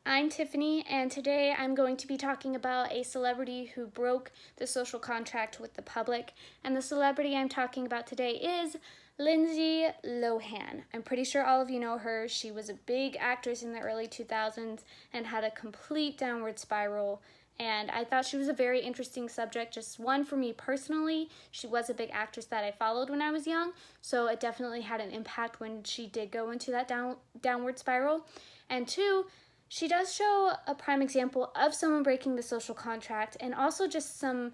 I'm Tiffany, and today I'm going to be talking about a celebrity who broke the social contract with the public. And the celebrity I'm talking about today is Lindsay Lohan. I'm pretty sure all of you know her. She was a big actress in the early 2000s and had a complete downward spiral. And I thought she was a very interesting subject, just one for me personally. She was a big actress that I followed when I was young, so it definitely had an impact when she did go into that downward spiral. And two, she does show a prime example of someone breaking the social contract, and also just some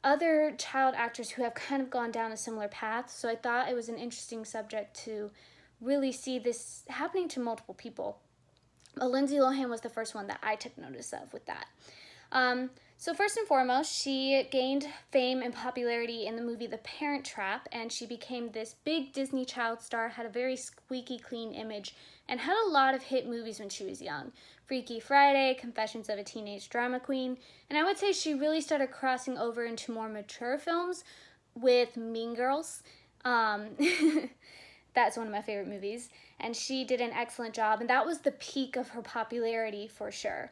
other child actors who have kind of gone down a similar path. So I thought it was an interesting subject to really see this happening to multiple people. But Lindsay Lohan was the first one that I took notice of with that. So first and foremost, she gained fame and popularity in the movie The Parent Trap, and she became this big Disney child star, had a very squeaky clean image, and had a lot of hit movies when she was young. Freaky Friday, Confessions of a Teenage Drama Queen, and I would say she really started crossing over into more mature films with Mean Girls. That's one of my favorite movies, and she did an excellent job, and that was the peak of her popularity for sure.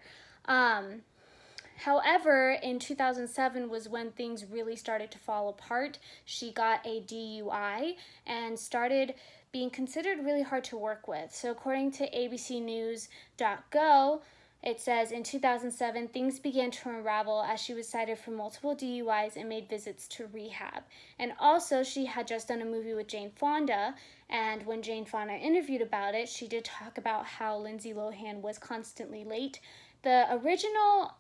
However, in 2007 was when things really started to fall apart. She got a DUI and started being considered really hard to work with. So according to abcnews.go, it says in 2007, things began to unravel as she was cited for multiple DUIs and made visits to rehab. And also, she had just done a movie with Jane Fonda, and when Jane Fonda interviewed about it, she did talk about how Lindsay Lohan was constantly late. The original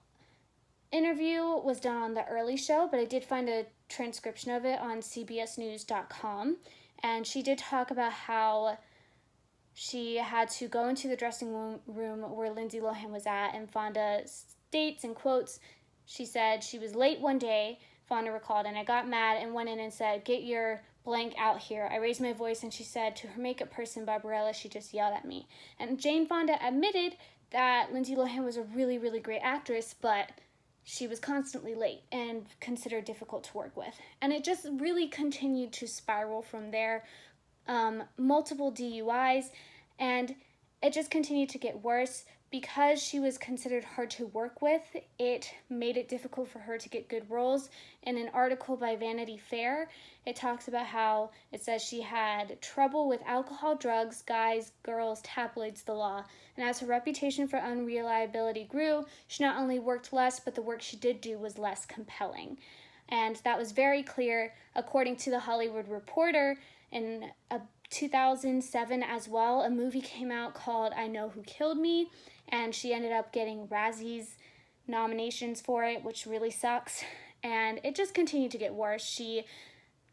interview was done on the early show, but I did find a transcription of it on cbsnews.com, and she did talk about how she had to go into the dressing room where Lindsay Lohan was at, and Fonda states and quotes, she said, "She was late one day," Fonda recalled, "and I got mad and went in and said, 'Get your blank out here.' I raised my voice," and she said to her makeup person, Barbarella, "She just yelled at me." And Jane Fonda admitted that Lindsay Lohan was a really, really great actress, but she was constantly late and considered difficult to work with. And it just really continued to spiral from there. Multiple DUIs, and it just continued to get worse. Because she was considered hard to work with, it made it difficult for her to get good roles. In an article by Vanity Fair, it talks about how it says she had trouble with alcohol, drugs, guys, girls, tabloids, the law. And as her reputation for unreliability grew, she not only worked less, but the work she did do was less compelling. And that was very clear, according to The Hollywood Reporter. In 2007 as well, a movie came out called I Know Who Killed Me, and she ended up getting Razzies nominations for it, which really sucks. And it just continued to get worse. She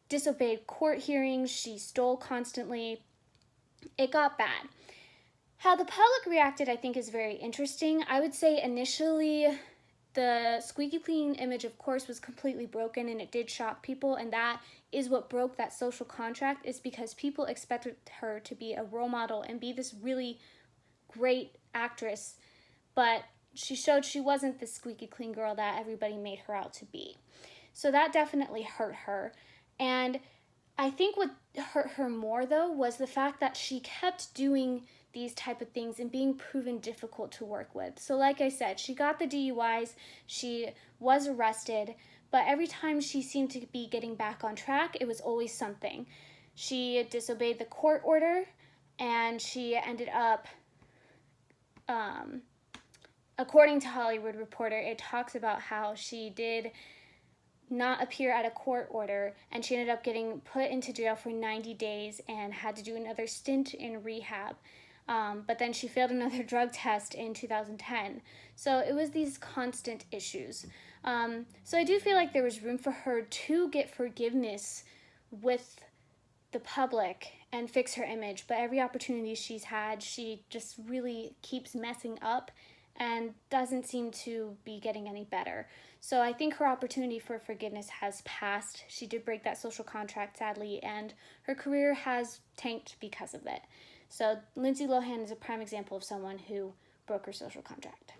disobeyed court hearings, she stole constantly. It got bad. How the public reacted, I think, is very interesting. I would say initially the squeaky clean image, of course, was completely broken, and it did shock people, and that is what broke that social contract, is because people expected her to be a role model and be this really great actress, but she showed she wasn't the squeaky clean girl that everybody made her out to be. So that definitely hurt her. And I think what hurt her more, though, was the fact that she kept doing these type of things and being proven difficult to work with. So like I said, she got the DUIs, she was arrested, but every time she seemed to be getting back on track, it was always something. She disobeyed the court order, and she ended up, according to Hollywood Reporter, it talks about how she did not appear at a court order, and she ended up getting put into jail for 90 days and had to do another stint in rehab. But then she failed another drug test in 2010. So it was these constant issues. So I do feel like there was room for her to get forgiveness with the public and fix her image, but every opportunity she's had, she just really keeps messing up and doesn't seem to be getting any better. So I think her opportunity for forgiveness has passed. She did break that social contract, sadly, and her career has tanked because of it. So Lindsay Lohan is a prime example of someone who broke her social contract.